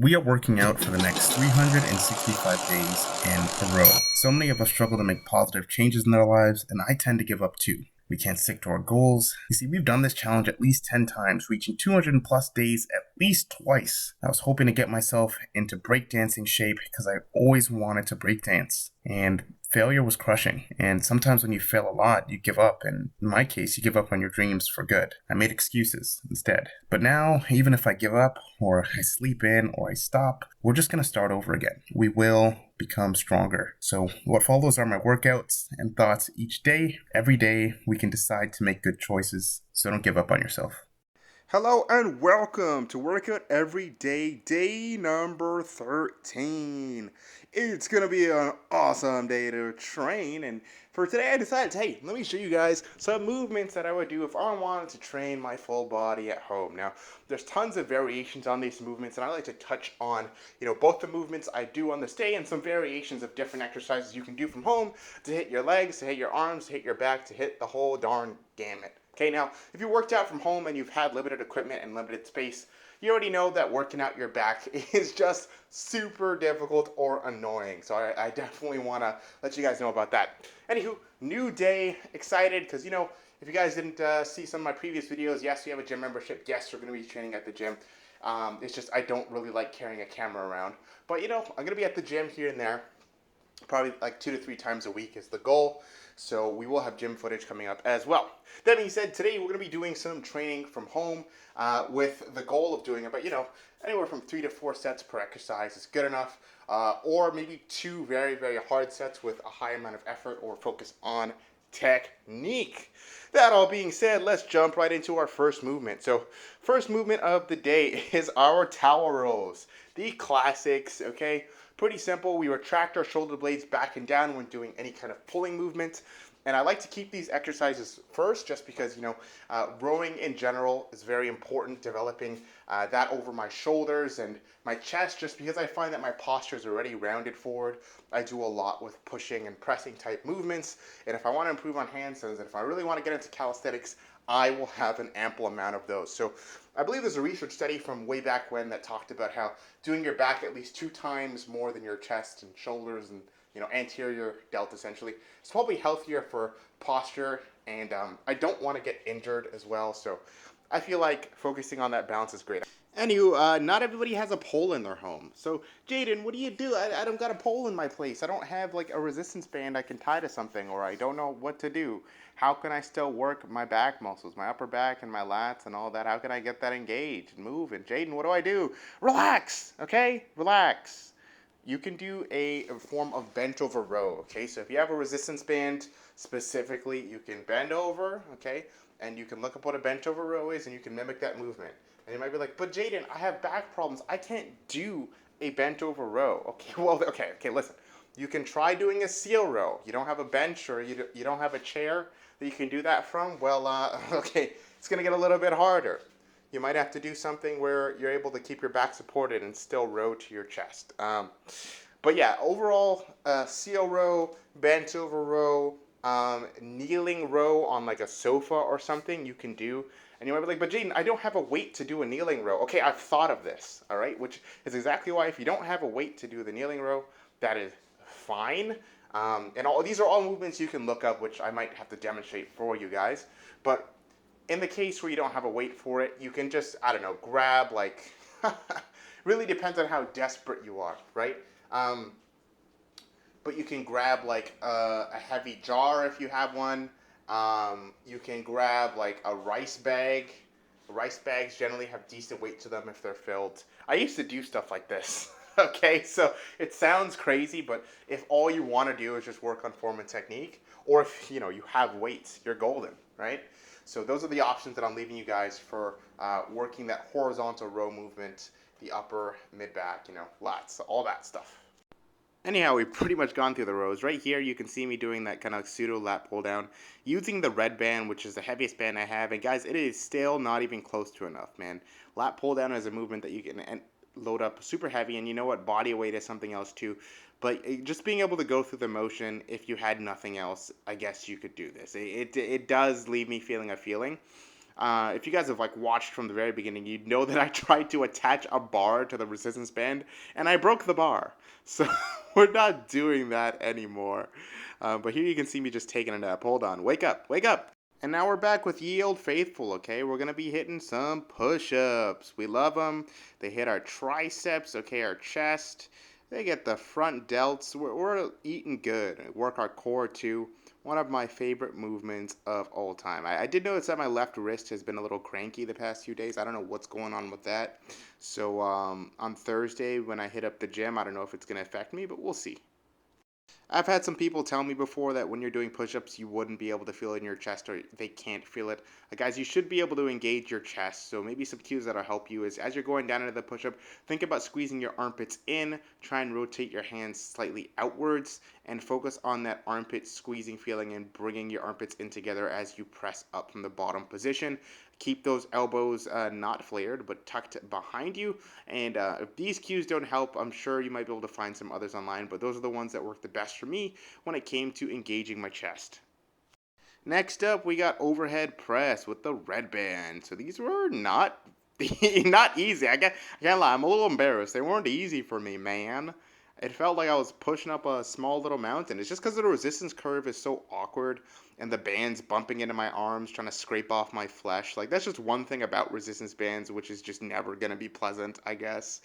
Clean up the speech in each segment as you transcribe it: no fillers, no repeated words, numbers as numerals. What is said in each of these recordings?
We are working out for the next 365 days in a row. So many of us struggle to make positive changes in our lives, and I tend to give up too. We can't stick to our goals. You see, we've done this challenge at least 10 times, reaching 200 plus days at least twice. I was hoping to get myself into breakdancing shape because I always wanted to breakdance. And failure was crushing. And sometimes when you fail a lot, you give up. And in my case, you give up on your dreams for good. I made excuses instead. But now, even if I give up, or I sleep in, or I stop, we're just going to start over again. We will become stronger. So what follows are my workouts and thoughts each day. Every day, we can decide to make good choices. So don't give up on yourself. Hello and welcome to Workout Every Day, day number 13. It's going to be an awesome day to train, and for today I decided, hey, let me show you guys some movements that I would do if I wanted to train my full body at home. Now, there's tons of variations on these movements, and I like to touch on, both the movements I do on this day and some variations of different exercises you can do from home to hit your legs, to hit your arms, to hit your back, to hit the whole darn gamut. Okay, now, if you worked out from home and you've had limited equipment and limited space, you already know that working out your back is just super difficult or annoying. So I definitely want to let you guys know about that. Anywho, new day, excited, because, if you guys didn't see some of my previous videos, yes, we have a gym membership. Yes, we're going to be training at the gym. It's just I don't really like carrying a camera around. But, I'm going to be at the gym here and there. Probably like 2 to 3 times a week is the goal. So we will have gym footage coming up as well. That being said, today we're going to be doing some training from home with the goal of doing about, anywhere from 3 to 4 sets per exercise is good enough. Or maybe 2 very, very hard sets with a high amount of effort or focus on technique. That all being said, let's jump right into our first movement. So first movement of the day is our tower rows. The classics, okay? Pretty simple. We retract our shoulder blades back and down when doing any kind of pulling movement. And I like to keep these exercises first just because, rowing in general is very important, developing that over my shoulders and my chest, just because I find that my posture is already rounded forward. I do a lot with pushing and pressing type movements. And if I want to improve on handstands, and if I really want to get into calisthenics, I will have an ample amount of those. So I believe there's a research study from way back when that talked about how doing your back at least 2 times more than your chest and shoulders and anterior delt essentially. It's probably healthier for posture, and I don't want to get injured as well. So I feel like focusing on that balance is great. Anywho, not everybody has a pole in their home. So, Jaden, what do you do? I don't got a pole in my place. I don't have like a resistance band I can tie to something, or I don't know what to do. How can I still work my back muscles, my upper back and my lats and all that? How can I get that engaged and moving? Jaden, what do I do? Relax, okay? Relax. You can do a form of bench over row, okay? So if you have a resistance band specifically, you can bend over, okay? And you can look up what a bench over row is and you can mimic that movement. And you might be like, but Jaden, I have back problems. I can't do a bent over row. Okay, well, okay, listen. You can try doing a seal row. You don't have a bench or you don't have a chair that you can do that from. Well, okay, it's going to get a little bit harder. You might have to do something where you're able to keep your back supported and still row to your chest. But yeah, overall, seal row, bent over row, kneeling row on like a sofa or something you can do. And you might be like, but Jaden, I don't have a weight to do a kneeling row. Okay, I've thought of this, all right? Which is exactly why if you don't have a weight to do the kneeling row, that is fine. And all these are all movements you can look up, which I might have to demonstrate for you guys. But in the case where you don't have a weight for it, you can just, I don't know, grab like, really depends on how desperate you are, right? But you can grab like a heavy jar if you have one. You can grab like a rice bag. Rice bags generally have decent weight to them if they're filled. I used to do stuff like this. Okay, so it sounds crazy, but if all you want to do is just work on form and technique, or if you have weights, you're golden, right? So those are the options that I'm leaving you guys for working that horizontal row movement, the upper, mid back, lats, all that stuff. Anyhow, we've pretty much gone through the rows. Right here, you can see me doing that kind of pseudo lat pull down using the red band, which is the heaviest band I have. And guys, it is still not even close to enough, man. Lat pull down is a movement that you can load up super heavy, and you know what? Body weight is something else too. But just being able to go through the motion, if you had nothing else, I guess you could do this. It does leave me feeling a feeling. If you guys have like watched from the very beginning, you'd know that I tried to attach a bar to the resistance band, and I broke the bar. So we're not doing that anymore. But here you can see me just taking a nap. Hold on, wake up, wake up. And now we're back with Ye Old Faithful, okay? We're going to be hitting some push-ups. We love them. They hit our triceps, okay, our chest. They get the front delts. We're eating good. Work our core, too. One of my favorite movements of all time. I did notice that my left wrist has been a little cranky the past few days. I don't know what's going on with that. So on Thursday, when I hit up the gym, I don't know if it's going to affect me, but we'll see. I've had some people tell me before that when you're doing push-ups, you wouldn't be able to feel it in your chest, or they can't feel it. Guys, you should be able to engage your chest. So maybe some cues that'll help you is as you're going down into the push-up, think about squeezing your armpits in, try and rotate your hands slightly outwards, and focus on that armpit squeezing feeling and bringing your armpits in together as you press up from the bottom position. Keep those elbows not flared, but tucked behind you. And if these cues don't help, I'm sure you might be able to find some others online, but those are the ones that work the best for me when it came to engaging my chest. Next up, we got overhead press with the red band. So these were not not easy. I can't lie, I'm a little embarrassed. They weren't easy for me, man. It felt like I was pushing up a small little mountain. It's just because the resistance curve is so awkward and the bands bumping into my arms, trying to scrape off my flesh. Like, that's just one thing about resistance bands, which is just never going to be pleasant, I guess.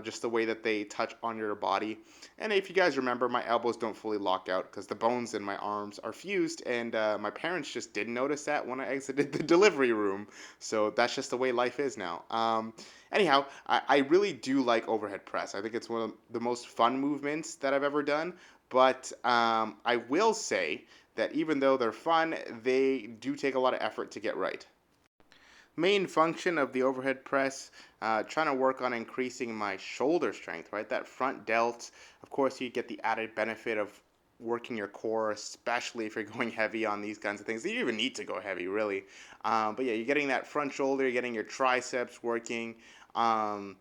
Just the way that they touch on your body. And if you guys remember, my elbows don't fully lock out because the bones in my arms are fused, and my parents just didn't notice that when I exited the delivery room. So that's just the way life is now. Anyhow, I really do like overhead press. I think it's one of the most fun movements that I've ever done. But I will say that even though they're fun, they do take a lot of effort to get right. Main function of the overhead press, trying to work on increasing my shoulder strength, right? That front delt, of course, you get the added benefit of working your core, especially if you're going heavy on these kinds of things. You don't even need to go heavy, really. But yeah, you're getting that front shoulder, you're getting your triceps working. Um,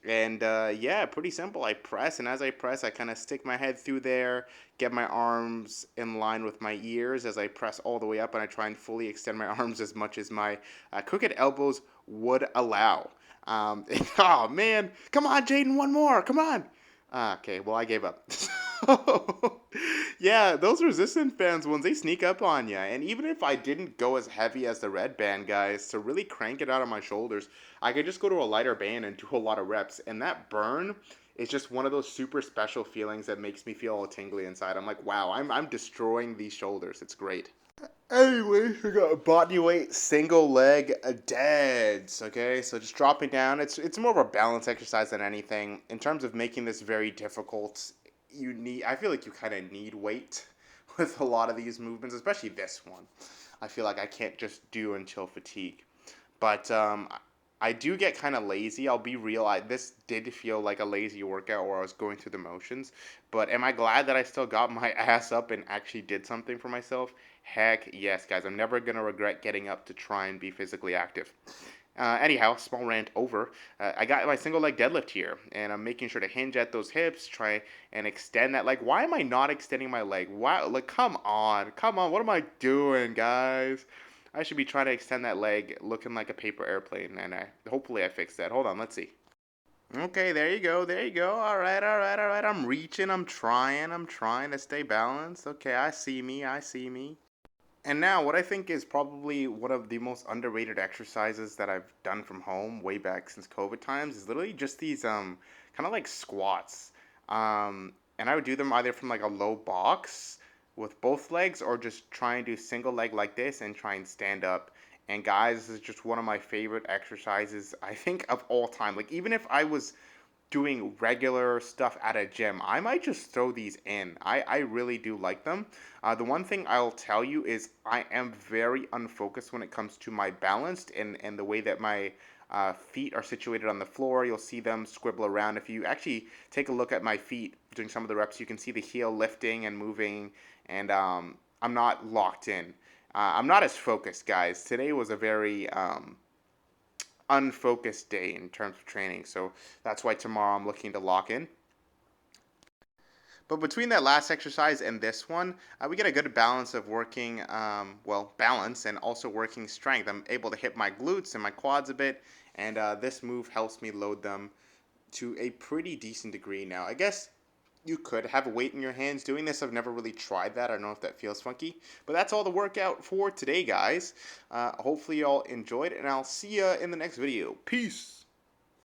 and yeah, pretty simple. I press, and as I press, I kind of stick my head through there, get my arms in line with my ears as I press all the way up, and I try and fully extend my arms as much as my crooked elbows would allow. Oh man, come on, Jaden, one more, come on. Okay, well, I gave up. Yeah, those resistant bands ones, they sneak up on you. And even if I didn't go as heavy as the red band guys to really crank it out of my shoulders, I could just go to a lighter band and do a lot of reps. And that burn is just one of those super special feelings that makes me feel all tingly inside. I'm like, wow, I'm destroying these shoulders. It's great. Anyway, we got body weight single leg deads. Okay, so just dropping down. It's more of a balance exercise than anything. In terms of making this very difficult, I feel like you kind of need weight with a lot of these movements, especially this one. I feel like I can't just do until fatigue. But I do get kind of lazy. I'll be real. This did feel like a lazy workout where I was going through the motions. But am I glad that I still got my ass up and actually did something for myself? Heck yes, guys. I'm never going to regret getting up to try and be physically active. Anyhow, small rant over. I got my single leg deadlift here, and I'm making sure to hinge at those hips, try and extend that leg. Why am I not extending my leg? Why? Like, come on, come on. What am I doing, guys? I should be trying to extend that leg, looking like a paper airplane, and hopefully I fixed that. Hold on, let's see. Okay, there you go, there you go. All right, all right, all right. I'm reaching, I'm trying to stay balanced. Okay, I see me, I see me. And now, what I think is probably one of the most underrated exercises that I've done from home way back since COVID times is literally just these kind of like squats. And I would do them either from like a low box with both legs or just try and do single leg like this and try and stand up. And guys, this is just one of my favorite exercises I think of all time. Like even if I was doing regular stuff at a gym, I might just throw these in. I really do like them. The one thing I'll tell you is I am very unfocused when it comes to my balance and the way that my feet are situated on the floor. You'll see them scribble around. If you actually take a look at my feet doing some of the reps, you can see the heel lifting and moving, and I'm not locked in. I'm not as focused, guys. Today was a very unfocused day in terms of training. So that's why tomorrow I'm looking to lock in. But between that last exercise and this one, we get a good balance of working, balance and also working strength. I'm able to hit my glutes and my quads a bit, and this move helps me load them to a pretty decent degree. Now, I guess you could have a weight in your hands doing this. I've never really tried that. I don't know if that feels funky. But that's all the workout for today, guys. Hopefully, y'all enjoyed, and I'll see you in the next video. Peace.